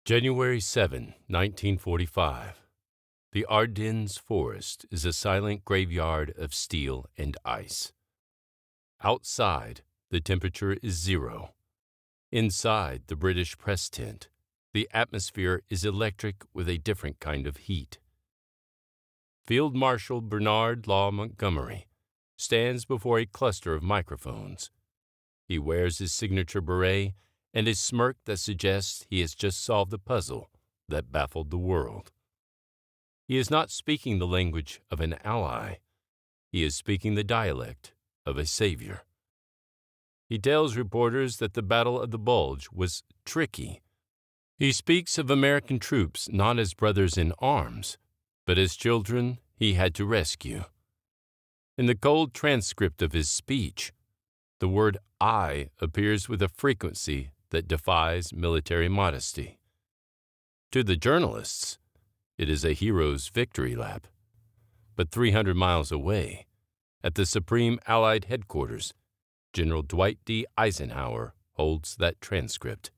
January 7, 1945. The Ardennes forest is a silent graveyard of steel and ice. Outside, the temperature is 0. Inside the British press tent, the atmosphere is electric with a different kind of heat. Field Marshal Bernard Montgomery stands before a cluster of microphones. He wears his signature beret and a smirk that suggests he has just solved a puzzle that baffled the world. He is not speaking the language of an ally. He is speaking the dialect of a savior. He tells reporters that the Battle of the Bulge was tricky. He speaks of American troops not as brothers in arms, but as children he had to rescue. In the cold transcript of his speech, the word "I" appears with a frequency that defies military modesty. To the journalists, it is a hero's victory lap. But 300 miles away, at the Supreme Allied Headquarters, General Dwight D. Eisenhower holds that transcript.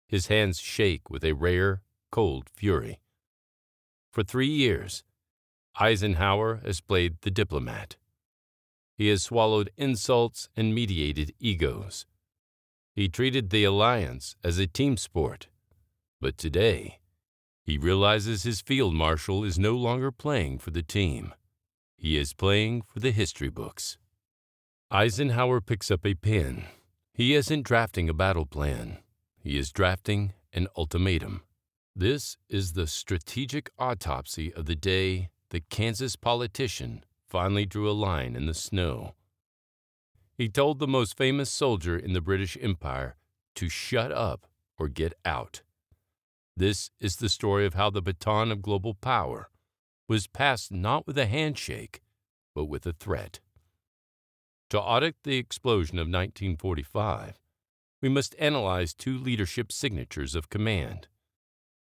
His hands shake with a rare, cold fury. For 3 years, Eisenhower has played the diplomat. He has swallowed insults and mediated egos. He treated the alliance as a team sport. But today, he realizes his field marshal is no longer playing for the team. He is playing for the history books. Eisenhower picks up a pen. He isn't drafting a battle plan. He is drafting an ultimatum. This is the strategic autopsy of the day the Kansas politician finally drew a line in the snow. He told the most famous soldier in the British Empire to shut up or get out. This is the story of how the baton of global power was passed not with a handshake, but with a threat. To audit the explosion of 1945, we must analyze 2 leadership signatures of command.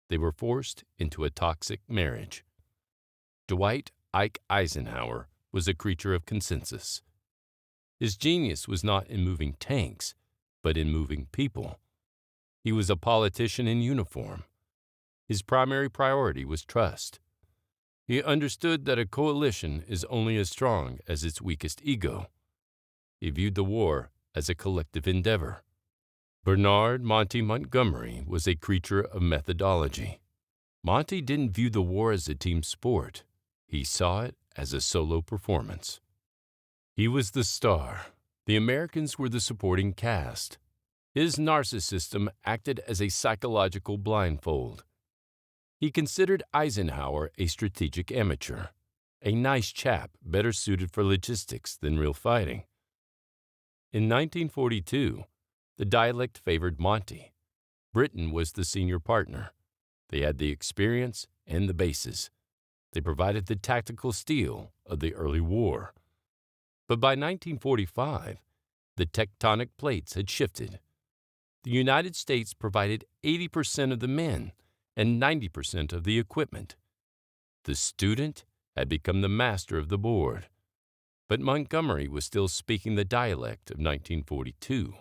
They were forced into a toxic marriage. Dwight Ike Eisenhower was a creature of consensus. His genius was not in moving tanks, but in moving people. He was a politician in uniform. His primary priority was trust. He understood that a coalition is only as strong as its weakest ego. He viewed the war as a collective endeavor. Bernard "Monty" Montgomery was a creature of methodology. Monty didn't view the war as a team sport. He saw it as a solo performance. He was the star. The Americans were the supporting cast. His narcissism acted as a psychological blindfold. He considered Eisenhower a strategic amateur, a nice chap better suited for logistics than real fighting. In 1942, the dialect favored Monty. Britain was the senior partner. They had the experience and the bases. They provided the tactical steel of the early war. But by 1945, the tectonic plates had shifted. The United States provided 80% of the men and 90% of the equipment. The student had become the master of the board. But Montgomery was still speaking the dialect of 1942.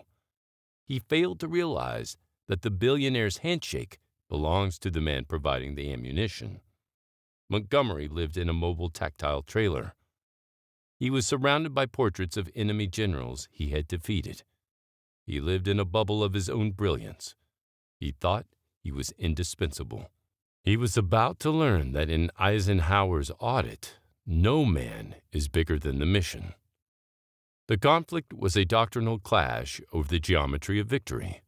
He failed to realize that the billionaire's handshake belongs to the man providing the ammunition. Montgomery lived in a mobile tactile trailer. He was surrounded by portraits of enemy generals he had defeated. He lived in a bubble of his own brilliance. He thought he was indispensable. He was about to learn that in Eisenhower's audit, no man is bigger than the mission. The conflict was a doctrinal clash over the geometry of victory.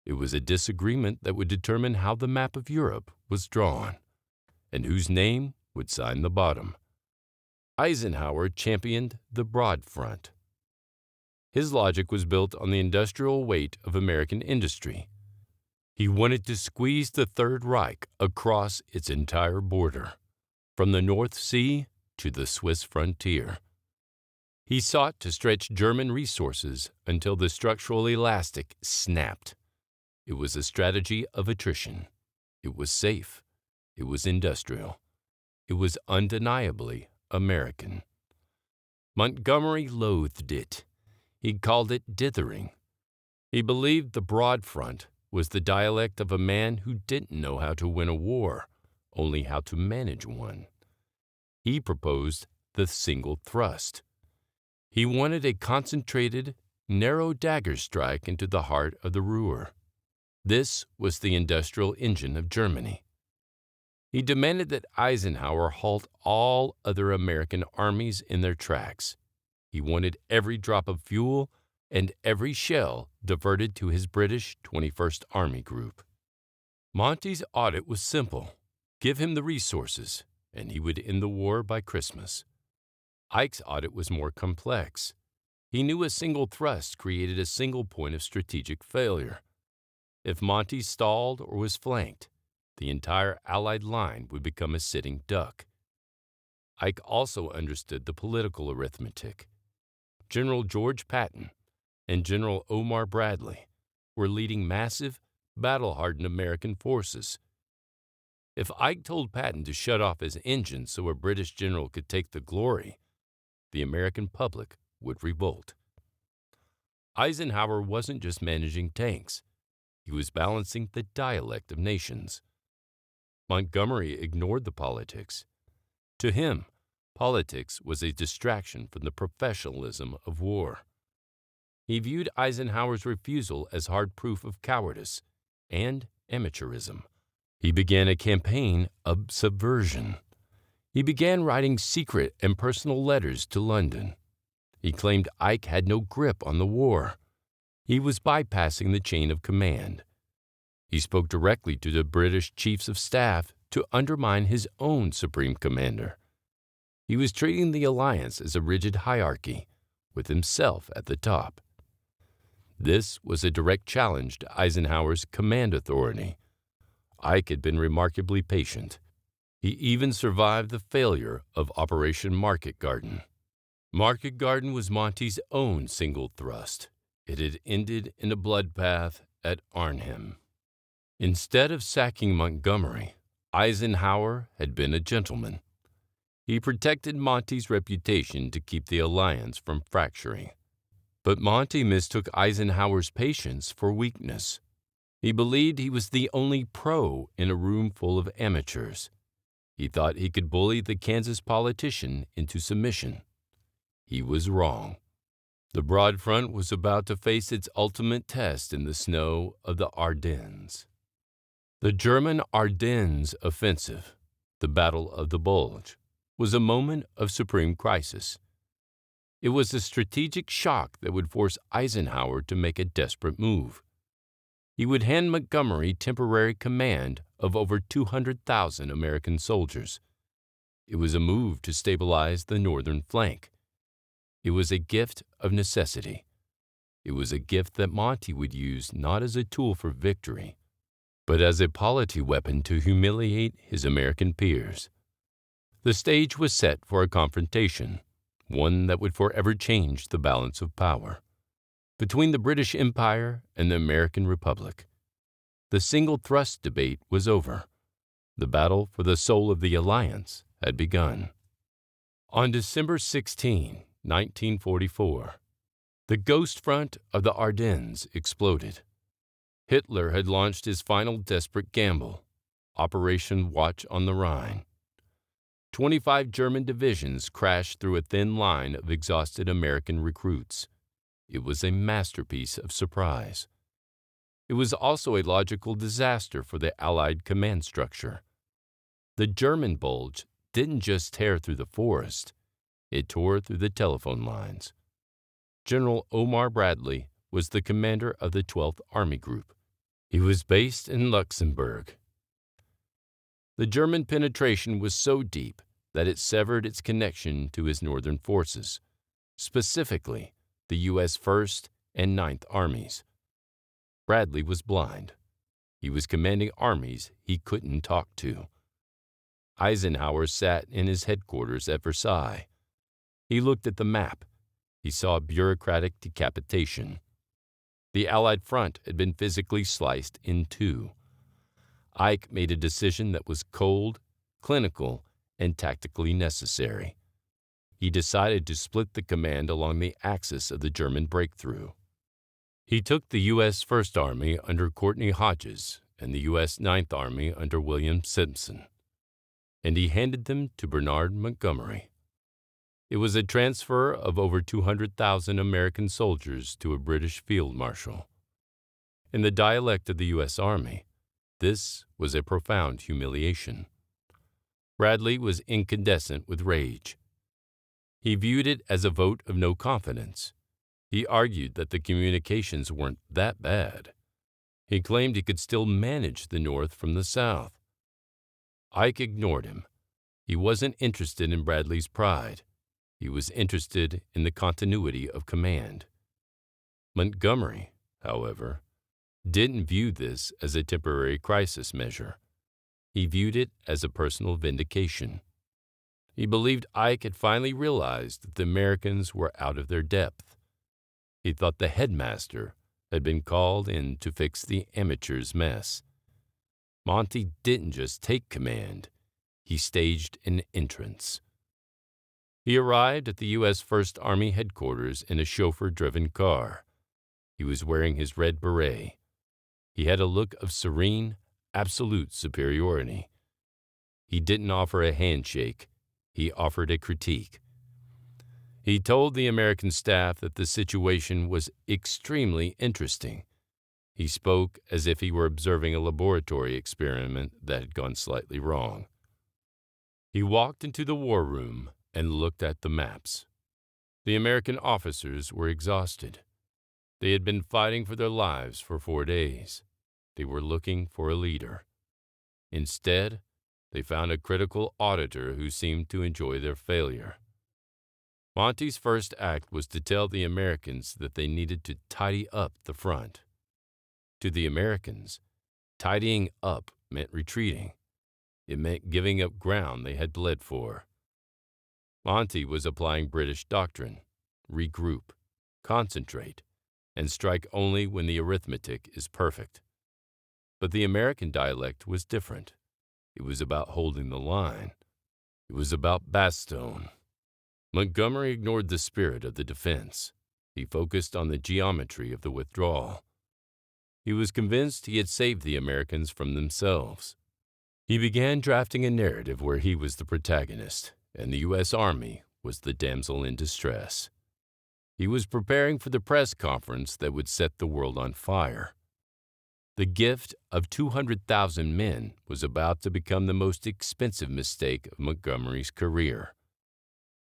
It was a disagreement that would determine how the map of Europe was drawn and whose name would sign the bottom. Eisenhower championed the broad front. His logic was built on the industrial weight of American industry. He wanted to squeeze the Third Reich across its entire border, from the North Sea to the Swiss frontier. He sought to stretch German resources until the structural elastic snapped. It was a strategy of attrition. It was safe. It was industrial. It was undeniably American. Montgomery loathed it. He called it dithering. He believed the broad front was the dialect of a man who didn't know how to win a war, only how to manage one. He proposed the single thrust. He wanted a concentrated, narrow dagger strike into the heart of the Ruhr. This was the industrial engine of Germany. He demanded that Eisenhower halt all other American armies in their tracks. He wanted every drop of fuel and every shell diverted to his British 21st Army Group. Monty's audit was simple. Give him the resources, and he would end the war by Christmas. Ike's audit was more complex. He knew a single thrust created a single point of strategic failure. If Monty stalled or was flanked, the entire Allied line would become a sitting duck. Ike also understood the political arithmetic. General George Patton and General Omar Bradley were leading massive, battle-hardened American forces. If Ike told Patton to shut off his engine so a British general could take the glory, the American public would revolt. Eisenhower wasn't just managing tanks. He was balancing the dialect of nations. Montgomery ignored the politics. To him, politics was a distraction from the professionalism of war. He viewed Eisenhower's refusal as hard proof of cowardice and amateurism. He began a campaign of subversion. He began writing secret and personal letters to London. He claimed Ike had no grip on the war. He was bypassing the chain of command. He spoke directly to the British chiefs of staff to undermine his own supreme commander. He was treating the alliance as a rigid hierarchy, with himself at the top. This was a direct challenge to Eisenhower's command authority. Ike had been remarkably patient. He even survived the failure of Operation Market Garden. Market Garden was Monty's own single thrust. It had ended in a bloodbath at Arnhem. Instead of sacking Montgomery, Eisenhower had been a gentleman. He protected Monty's reputation to keep the alliance from fracturing. But Monty mistook Eisenhower's patience for weakness. He believed he was the only pro in a room full of amateurs. He thought he could bully the Kansas politician into submission. He was wrong. The Broad Front was about to face its ultimate test in the snow of the Ardennes. The German Ardennes offensive, the Battle of the Bulge, was a moment of supreme crisis. It was a strategic shock that would force Eisenhower to make a desperate move. He would hand Montgomery temporary command of over 200,000 American soldiers. It was a move to stabilize the northern flank. It was a gift of necessity. It was a gift that Monty would use not as a tool for victory, but as a polity weapon to humiliate his American peers. The stage was set for a confrontation, one that would forever change the balance of power between the British Empire and the American Republic. The single thrust debate was over. The battle for the soul of the alliance had begun. On December 16, 1944, the ghost front of the Ardennes exploded. Hitler had launched his final desperate gamble, Operation Watch on the Rhine. 25 German divisions crashed through a thin line of exhausted American recruits. It was a masterpiece of surprise. It was also a logical disaster for the Allied command structure. The German bulge didn't just tear through the forest, it tore through the telephone lines. General Omar Bradley was the commander of the 12th Army Group. He was based in Luxembourg. The German penetration was so deep that it severed its connection to his northern forces, specifically the U.S. 1st and 9th Armies. Bradley was blind. He was commanding armies he couldn't talk to. Eisenhower sat in his headquarters at Versailles. He looked at the map. He saw bureaucratic decapitation. The Allied front had been physically sliced in two. Ike made a decision that was cold, clinical, and tactically necessary. He decided to split the command along the axis of the German breakthrough. He took the U.S. First Army under Courtney Hodges and the U.S. Ninth Army under William Simpson, and he handed them to Bernard Montgomery. It was a transfer of over 200,000 American soldiers to a British field marshal. In the dialect of the U.S. Army, this was a profound humiliation. Bradley was incandescent with rage. He viewed it as a vote of no confidence. He argued that the communications weren't that bad. He claimed he could still manage the North from the South. Ike ignored him. He wasn't interested in Bradley's pride. He was interested in the continuity of command. Montgomery, however, didn't view this as a temporary crisis measure. He viewed it as a personal vindication. He believed Ike had finally realized that the Americans were out of their depth. He thought the headmaster had been called in to fix the amateurs' mess. Monty didn't just take command. He staged an entrance. He arrived at the U.S. First Army headquarters in a chauffeur-driven car. He was wearing his red beret. He had a look of serene, absolute superiority. He didn't offer a handshake. He offered a critique. He told the American staff that the situation was extremely interesting. He spoke as if he were observing a laboratory experiment that had gone slightly wrong. He walked into the war room and looked at the maps. The American officers were exhausted. They had been fighting for their lives for 4 days. They were looking for a leader. Instead, they found a critical auditor who seemed to enjoy their failure. Monty's first act was to tell the Americans that they needed to tidy up the front. To the Americans, tidying up meant retreating. It meant giving up ground they had bled for. Monty was applying British doctrine: regroup, concentrate, and strike only when the arithmetic is perfect. But the American dialect was different. It was about holding the line. It was about Bastogne. Montgomery ignored the spirit of the defense. He focused on the geometry of the withdrawal. He was convinced he had saved the Americans from themselves. He began drafting a narrative where he was the protagonist, and the U.S. Army was the damsel in distress. He was preparing for the press conference that would set the world on fire. The gift of 200,000 men was about to become the most expensive mistake of Montgomery's career.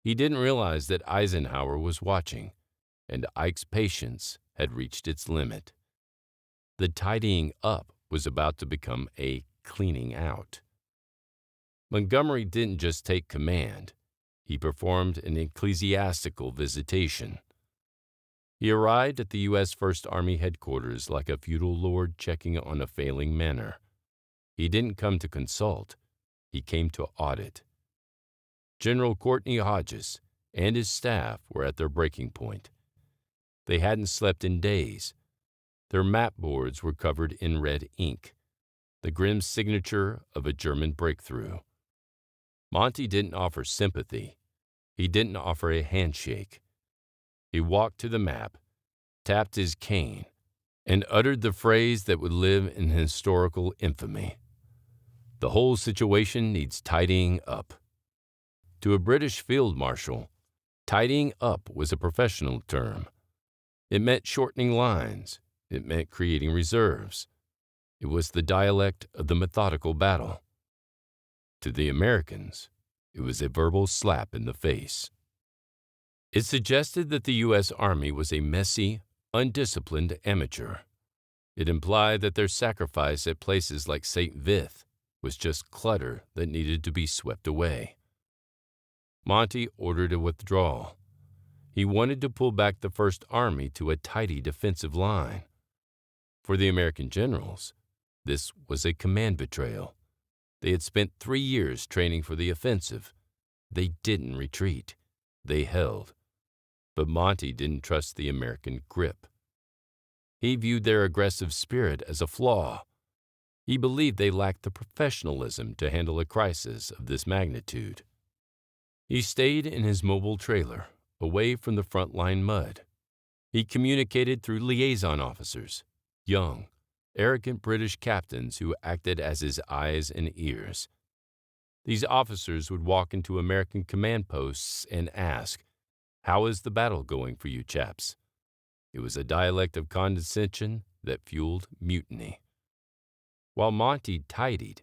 He didn't realize that Eisenhower was watching, and Ike's patience had reached its limit. The tidying up was about to become a cleaning out. Montgomery didn't just take command. He performed an ecclesiastical visitation. He arrived at the U.S. First Army headquarters like a feudal lord checking on a failing manor. He didn't come to consult. He came to audit. General Courtney Hodges and his staff were at their breaking point. They hadn't slept in days. Their map boards were covered in red ink, the grim signature of a German breakthrough. Monty didn't offer sympathy. He didn't offer a handshake. He walked to the map, tapped his cane, and uttered the phrase that would live in historical infamy. The whole situation needs tidying up. To a British field marshal, tidying up was a professional term. It meant shortening lines. It meant creating reserves. It was the dialect of the methodical battle. To the Americans, it was a verbal slap in the face. It suggested that the U.S. Army was a messy, undisciplined amateur. It implied that their sacrifice at places like St. Vith was just clutter that needed to be swept away. Monty ordered a withdrawal. He wanted to pull back the First Army to a tidy defensive line. For the American generals, this was a command betrayal. They had spent 3 years training for the offensive. They didn't retreat. They held. But Monty didn't trust the American grip. He viewed their aggressive spirit as a flaw. He believed they lacked the professionalism to handle a crisis of this magnitude. He stayed in his mobile trailer, away from the front-line mud. He communicated through liaison officers, young, arrogant British captains who acted as his eyes and ears. These officers would walk into American command posts and ask, "How is the battle going for you chaps?" It was a dialect of condescension that fueled mutiny. While Monty tidied,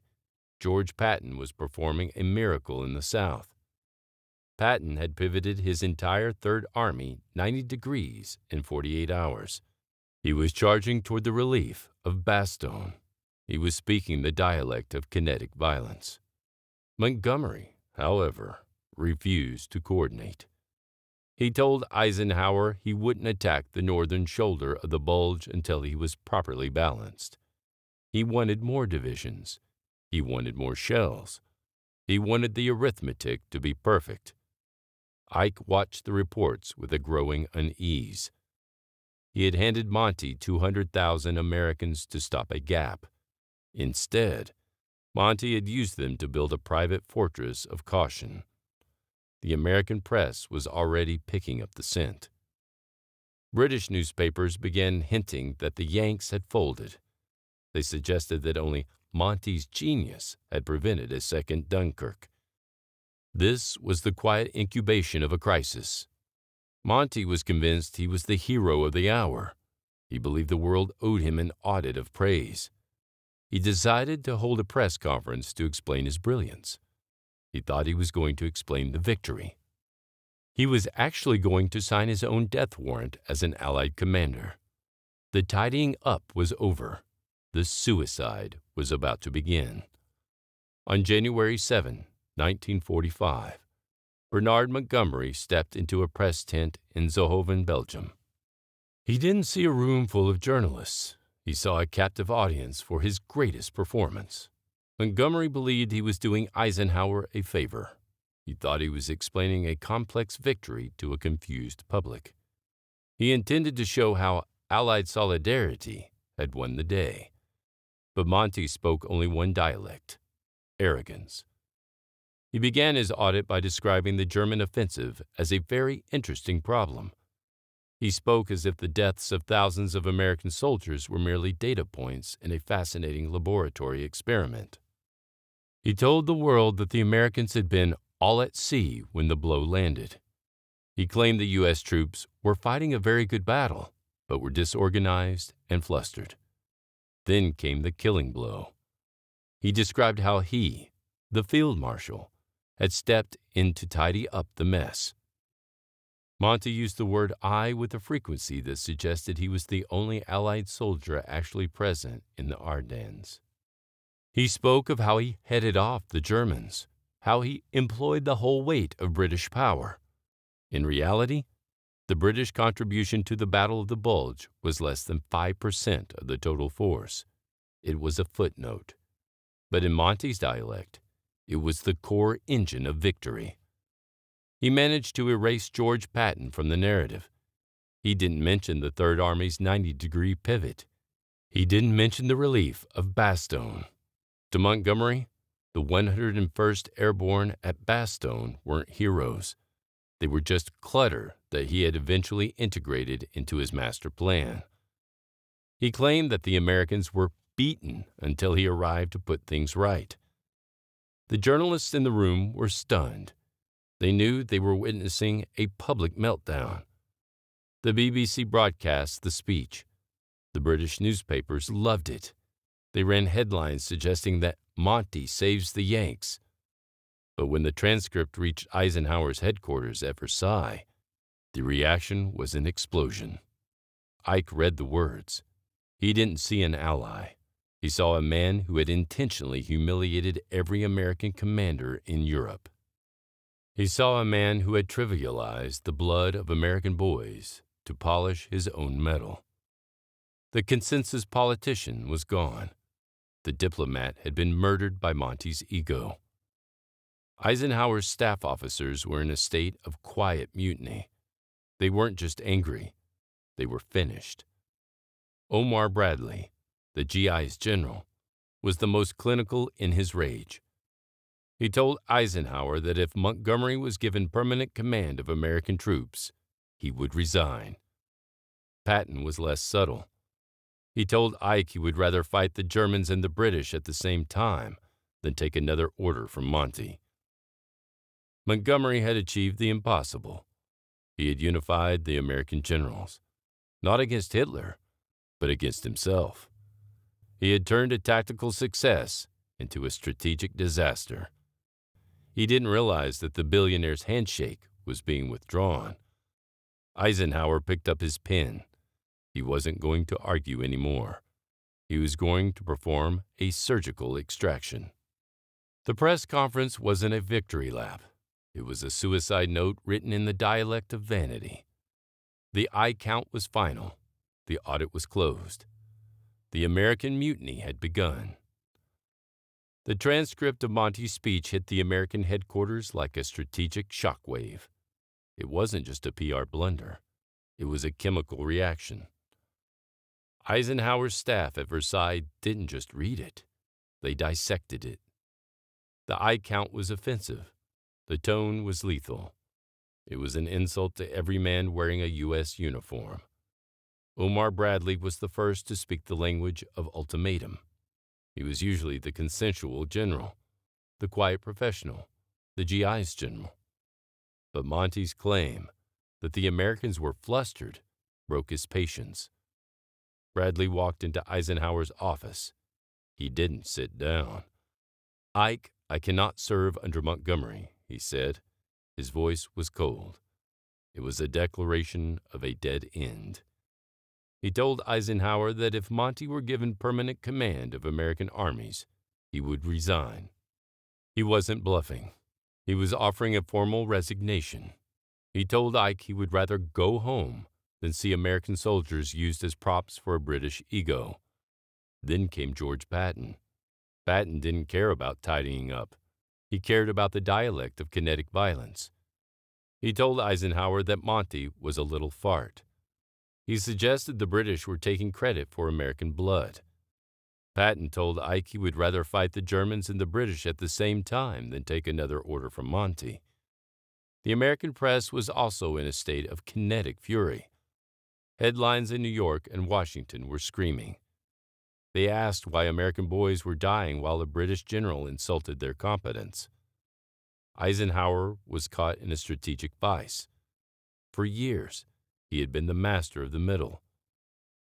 George Patton was performing a miracle in the South. Patton had pivoted his entire Third Army 90 degrees in 48 hours. He was charging toward the relief of Bastogne. He was speaking the dialect of kinetic violence. Montgomery, however, refused to coordinate. He told Eisenhower he wouldn't attack the northern shoulder of the bulge until he was properly balanced. He wanted more divisions. He wanted more shells. He wanted the arithmetic to be perfect. Ike watched the reports with a growing unease. He had handed Monty 200,000 Americans to stop a gap. Instead, Monty had used them to build a private fortress of caution. The American press was already picking up the scent. British newspapers began hinting that the Yanks had folded. They suggested that only Monty's genius had prevented a second Dunkirk. This was the quiet incubation of a crisis. Monty was convinced he was the hero of the hour. He believed the world owed him an audit of praise. He decided to hold a press conference to explain his brilliance. He thought he was going to explain the victory. He was actually going to sign his own death warrant as an Allied commander. The tidying up was over. The suicide was about to begin. On January 7, 1945, Bernard Montgomery stepped into a press tent in Zonhoven, Belgium. He didn't see a room full of journalists. He saw a captive audience for his greatest performance. Montgomery believed he was doing Eisenhower a favor. He thought he was explaining a complex victory to a confused public. He intended to show how Allied solidarity had won the day. But Monty spoke only one dialect: arrogance. He began his audit by describing the German offensive as a very interesting problem. He spoke as if the deaths of thousands of American soldiers were merely data points in a fascinating laboratory experiment. He told the world that the Americans had been all at sea when the blow landed. He claimed the U.S. troops were fighting a very good battle, but were disorganized and flustered. Then came the killing blow. He described how he, the field marshal, had stepped in to tidy up the mess. Monty used the word "I" with a frequency that suggested he was the only Allied soldier actually present in the Ardennes. He spoke of how he headed off the Germans, how he employed the whole weight of British power. In reality, the British contribution to the Battle of the Bulge was less than 5% of the total force. It was a footnote. But in Monty's dialect, it was the core engine of victory. He managed to erase George Patton from the narrative. He didn't mention the Third Army's 90-degree pivot. He didn't mention the relief of Bastogne. To Montgomery, the 101st Airborne at Bastogne weren't heroes. They were just clutter that he had eventually integrated into his master plan. He claimed that the Americans were beaten until he arrived to put things right. The journalists in the room were stunned. They knew they were witnessing a public meltdown. The BBC broadcast the speech. The British newspapers loved it. They ran headlines suggesting that Monty saves the Yanks. But when the transcript reached Eisenhower's headquarters at Versailles, the reaction was an explosion. Ike read the words. He didn't see an ally. He saw a man who had intentionally humiliated every American commander in Europe. He saw a man who had trivialized the blood of American boys to polish his own medal. The consensus politician was gone. The diplomat had been murdered by Monty's ego. Eisenhower's staff officers were in a state of quiet mutiny. They weren't just angry. They were finished. Omar Bradley, the GI's general, was the most clinical in his rage. He told Eisenhower that if Montgomery was given permanent command of American troops, he would resign. Patton was less subtle. He told Ike he would rather fight the Germans and the British at the same time than take another order from Monty. Montgomery had achieved the impossible. He had unified the American generals, not against Hitler, but against himself. He had turned a tactical success into a strategic disaster. He didn't realize that the billionaire's handshake was being withdrawn. Eisenhower picked up his pen. He wasn't going to argue anymore. He was going to perform a surgical extraction. The press conference wasn't a victory lap. It was a suicide note written in the dialect of vanity. The I count was final. The audit was closed. The American mutiny had begun. The transcript of Monty's speech hit the American headquarters like a strategic shockwave. It wasn't just a PR blunder. It was a chemical reaction. Eisenhower's staff at Versailles didn't just read it. They dissected it. The I count was offensive. The tone was lethal. It was an insult to every man wearing a U.S. uniform. Omar Bradley was the first to speak the language of ultimatum. He was usually the consensual general, the quiet professional, the GI's general. But Monty's claim that the Americans were flustered broke his patience. Bradley walked into Eisenhower's office. He didn't sit down. "Ike, I cannot serve under Montgomery," he said. His voice was cold. It was a declaration of a dead end. He told Eisenhower that if Monty were given permanent command of American armies, he would resign. He wasn't bluffing. He was offering a formal resignation. He told Ike he would rather go home than see American soldiers used as props for a British ego. Then came George Patton. Patton didn't care about tidying up. He cared about the dialect of kinetic violence. He told Eisenhower that Monty was a little fart. He suggested the British were taking credit for American blood. Patton told Ike he would rather fight the Germans and the British at the same time than take another order from Monty. The American press was also in a state of kinetic fury. Headlines in New York and Washington were screaming. They asked why American boys were dying while a British general insulted their competence. Eisenhower was caught in a strategic vice. For years, he had been the master of the middle.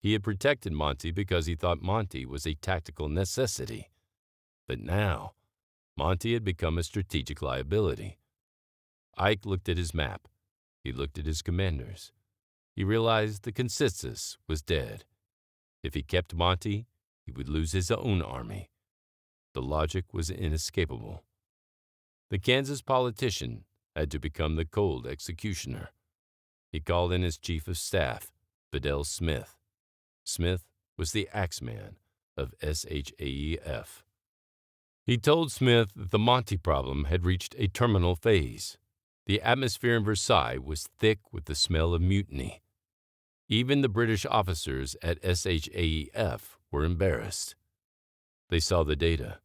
He had protected Monty because he thought Monty was a tactical necessity. But now, Monty had become a strategic liability. Ike looked at his map. He looked at his commanders. He realized the consensus was dead. If he kept Monty, he would lose his own army. The logic was inescapable. The Kansas politician had to become the cold executioner. He called in his chief of staff, Fidel Smith. Smith was the axeman of SHAEF. He told Smith that the Monty problem had reached a terminal phase. The atmosphere in Versailles was thick with the smell of mutiny. Even the British officers at SHAEF were embarrassed. They saw the data.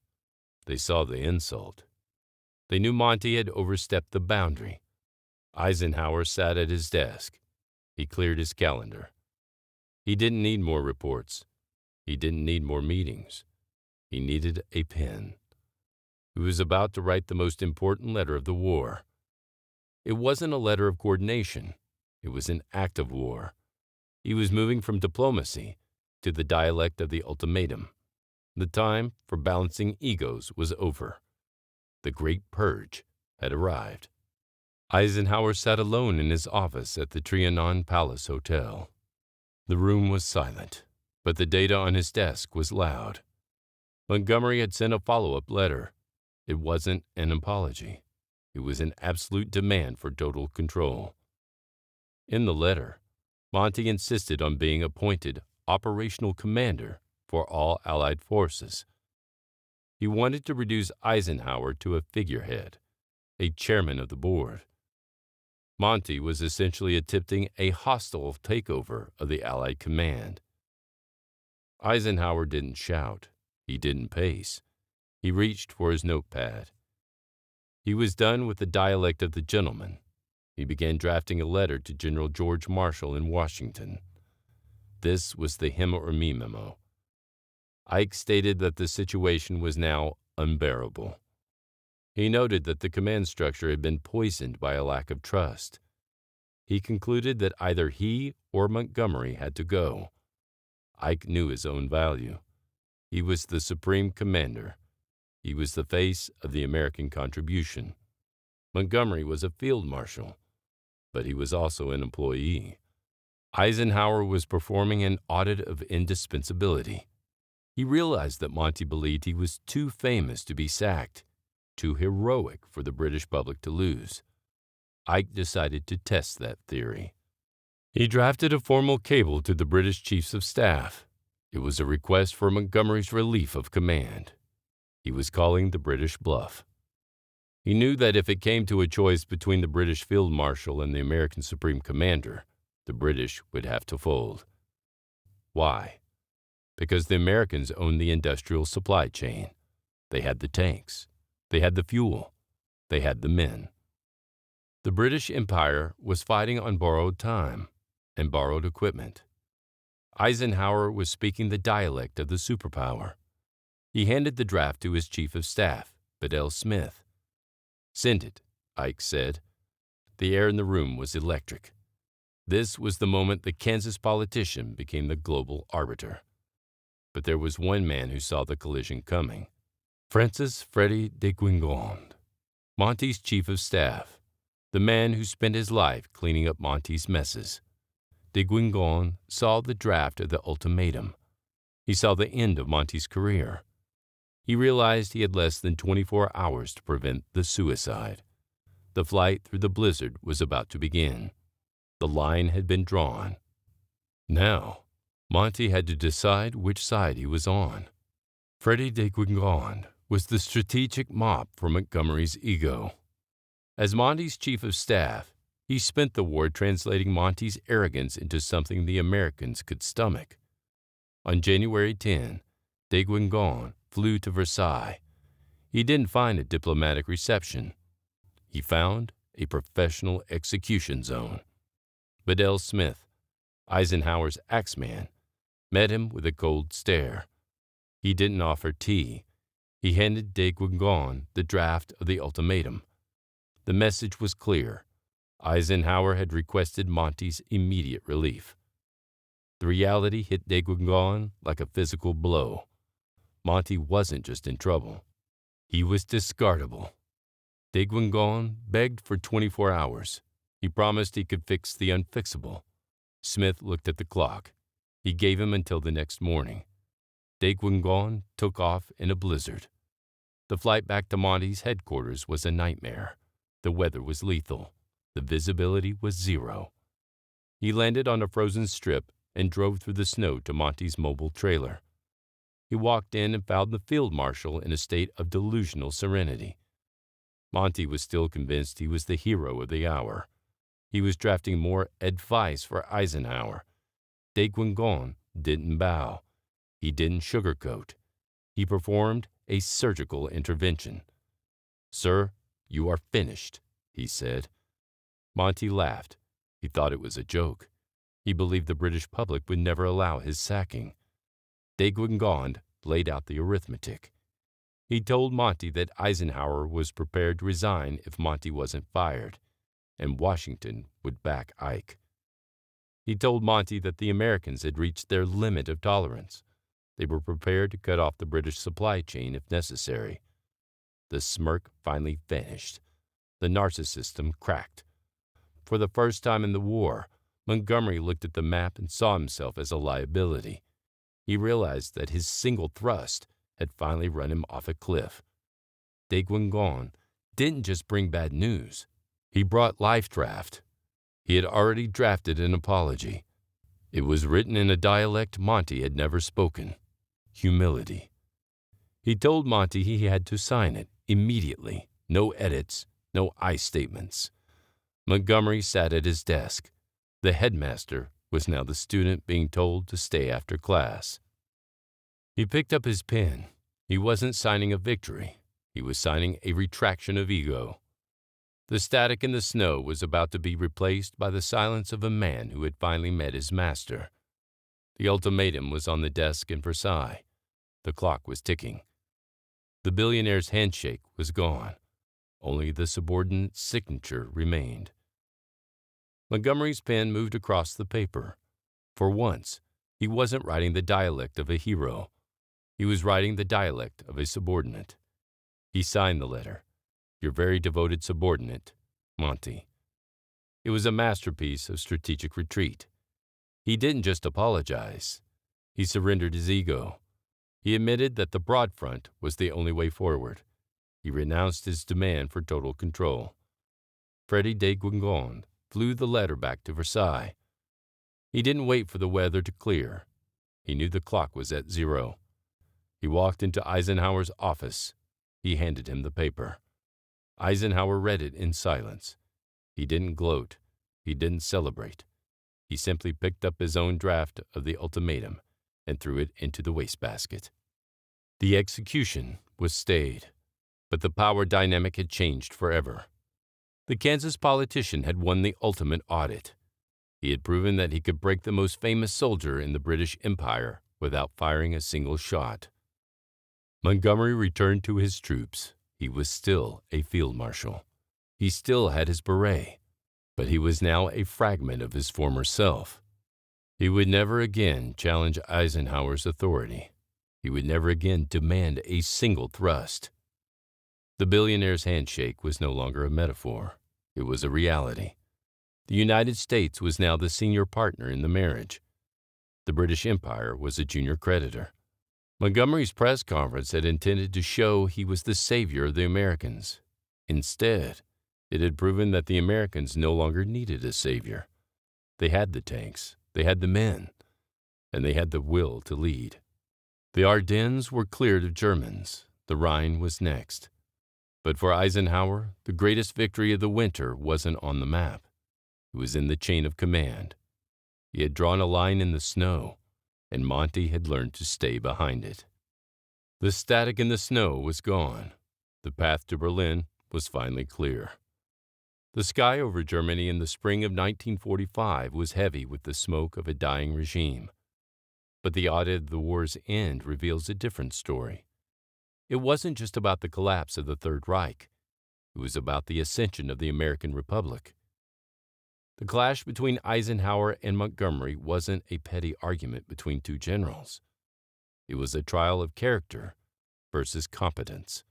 They saw the insult. They knew Monty had overstepped the boundary. Eisenhower sat at his desk. He cleared his calendar. He didn't need more reports. He didn't need more meetings. He needed a pen. He was about to write the most important letter of the war. It wasn't a letter of coordination. It was an act of war. He was moving from diplomacy to the dialect of the ultimatum. The time for balancing egos was over. The Great Purge had arrived. Eisenhower sat alone in his office at the Trianon Palace Hotel. The room was silent, but the data on his desk was loud. Montgomery had sent a follow-up letter. It wasn't an apology. It was an absolute demand for total control. In the letter, Monty insisted on being appointed operational commander for all Allied forces. He wanted to reduce Eisenhower to a figurehead, a chairman of the board. Monty was essentially attempting a hostile takeover of the Allied command. Eisenhower didn't shout. He didn't pace. He reached for his notepad. He was done with the dialect of the gentleman. He began drafting a letter to General George Marshall in Washington. This was the him or me memo. Ike stated that the situation was now unbearable. He noted that the command structure had been poisoned by a lack of trust. He concluded that either he or Montgomery had to go. Ike knew his own value. He was the supreme commander. He was the face of the American contribution. Montgomery was a field marshal, but he was also an employee. Eisenhower was performing an audit of indispensability. He realized that Monty believed he was too famous to be sacked, too heroic for the British public to lose. Ike decided to test that theory. He drafted a formal cable to the British Chiefs of Staff. It was a request for Montgomery's relief of command. He was calling the British bluff. He knew that if it came to a choice between the British Field Marshal and the American Supreme Commander, the British would have to fold. Why? Because the Americans owned the industrial supply chain. They had the tanks. They had the fuel. They had the men. The British Empire was fighting on borrowed time and borrowed equipment. Eisenhower was speaking the dialect of the superpower. He handed the draft to his chief of staff, Bedell Smith. "Send it," Ike said. The air in the room was electric. This was the moment the Kansas politician became the global arbiter. But there was one man who saw the collision coming. Francis Freddy de Guingond, Monty's chief of staff, the man who spent his life cleaning up Monty's messes. De Guingond saw the draft of the ultimatum. He saw the end of Monty's career. He realized he had less than 24 hours to prevent the suicide. The flight through the blizzard was about to begin. The line had been drawn. Now, Monty had to decide which side he was on. Freddy de Guingond was the strategic mop for Montgomery's ego. As Monty's chief of staff, he spent the war translating Monty's arrogance into something the Americans could stomach. On January 10, de Guingond flew to Versailles. He didn't find a diplomatic reception. He found a professional execution zone. Bedell Smith, Eisenhower's axeman, met him with a cold stare. He didn't offer tea. He handed de Guingond the draft of the ultimatum. The message was clear. Eisenhower had requested Monty's immediate relief. The reality hit de Guingond like a physical blow. Monty wasn't just in trouble. He was discardable. De Guingond begged for 24 hours. He promised he could fix the unfixable. Smith looked at the clock. He gave him until the next morning. De Guingond took off in a blizzard. The flight back to Monty's headquarters was a nightmare. The weather was lethal. The visibility was zero. He landed on a frozen strip and drove through the snow to Monty's mobile trailer. He walked in and found the field marshal in a state of delusional serenity. Monty was still convinced he was the hero of the hour. He was drafting more advice for Eisenhower. De Guingond didn't bow. He didn't sugarcoat. He performed a surgical intervention. "Sir, you are finished," he said. Monty laughed. He thought it was a joke. He believed the British public would never allow his sacking. De Guingond laid out the arithmetic. He told Monty that Eisenhower was prepared to resign if Monty wasn't fired, and Washington would back Ike. He told Monty that the Americans had reached their limit of tolerance. They were prepared to cut off the British supply chain if necessary. The smirk finally vanished. The narcissism cracked. For the first time in the war, Montgomery looked at the map and saw himself as a liability. He realized that his single thrust had finally run him off a cliff. De Guingond didn't just bring bad news. He brought life draft. He had already drafted an apology. It was written in a dialect Monty had never spoken. Humility. He told Monty he had to sign it immediately. No edits, no I statements. Montgomery sat at his desk. The headmaster was now the student being told to stay after class. He picked up his pen. He wasn't signing a victory. He was signing a retraction of ego. The static in the snow was about to be replaced by the silence of a man who had finally met his master. The ultimatum was on the desk in Versailles. The clock was ticking. The billionaire's handshake was gone. Only the subordinate's signature remained. Montgomery's pen moved across the paper. For once, he wasn't writing the dialect of a hero. He was writing the dialect of a subordinate. He signed the letter. Your very devoted subordinate, Monty. It was a masterpiece of strategic retreat. He didn't just apologize. He surrendered his ego. He admitted that the broad front was the only way forward. He renounced his demand for total control. Freddy de Guigon flew the letter back to Versailles. He didn't wait for the weather to clear. He knew the clock was at 0. He walked into Eisenhower's office. He handed him the paper. Eisenhower read it in silence. He didn't gloat. He didn't celebrate. He simply picked up his own draft of the ultimatum and threw it into the wastebasket. The execution was stayed, but the power dynamic had changed forever. The Kansas politician had won the ultimate audit. He had proven that he could break the most famous soldier in the British Empire without firing a single shot. Montgomery returned to his troops. He was still a field marshal. He still had his beret, but he was now a fragment of his former self. He would never again challenge Eisenhower's authority. He would never again demand a single thrust. The billionaire's handshake was no longer a metaphor. It was a reality. The United States was now the senior partner in the marriage. The British Empire was a junior creditor. Montgomery's press conference had intended to show he was the savior of the Americans. Instead, it had proven that the Americans no longer needed a savior. They had the tanks, they had the men, and they had the will to lead. The Ardennes were cleared of Germans. The Rhine was next. But for Eisenhower, the greatest victory of the winter wasn't on the map. It was in the chain of command. He had drawn a line in the snow, and Monty had learned to stay behind it. The static in the snow was gone. The path to Berlin was finally clear. The sky over Germany in the spring of 1945 was heavy with the smoke of a dying regime. But the audit of the war's end reveals a different story. It wasn't just about the collapse of the Third Reich. It was about the ascension of the American Republic. The clash between Eisenhower and Montgomery wasn't a petty argument between two generals. It was a trial of character versus competence.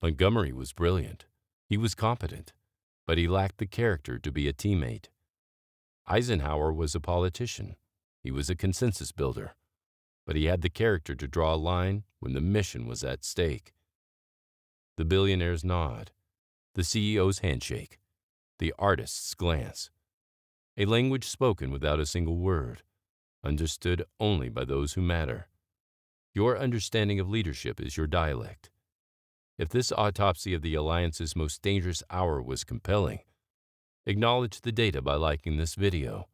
Montgomery was brilliant. He was competent, but he lacked the character to be a teammate. Eisenhower was a politician. He was a consensus builder, but he had the character to draw a line when the mission was at stake. The billionaire's nod, the CEO's handshake, the artist's glance. A language spoken without a single word, understood only by those who matter. Your understanding of leadership is your dialect. If this autopsy of the alliance's most dangerous hour was compelling, acknowledge the data by liking this video.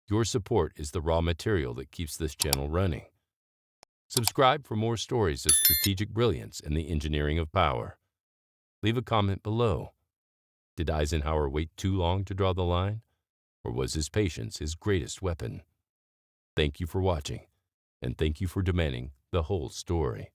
Your support is the raw material that keeps this channel running. Subscribe for more stories of strategic brilliance and the engineering of power. Leave a comment below. Did Eisenhower wait too long to draw the line? Or was his patience his greatest weapon? Thank you for watching, and thank you for demanding the whole story.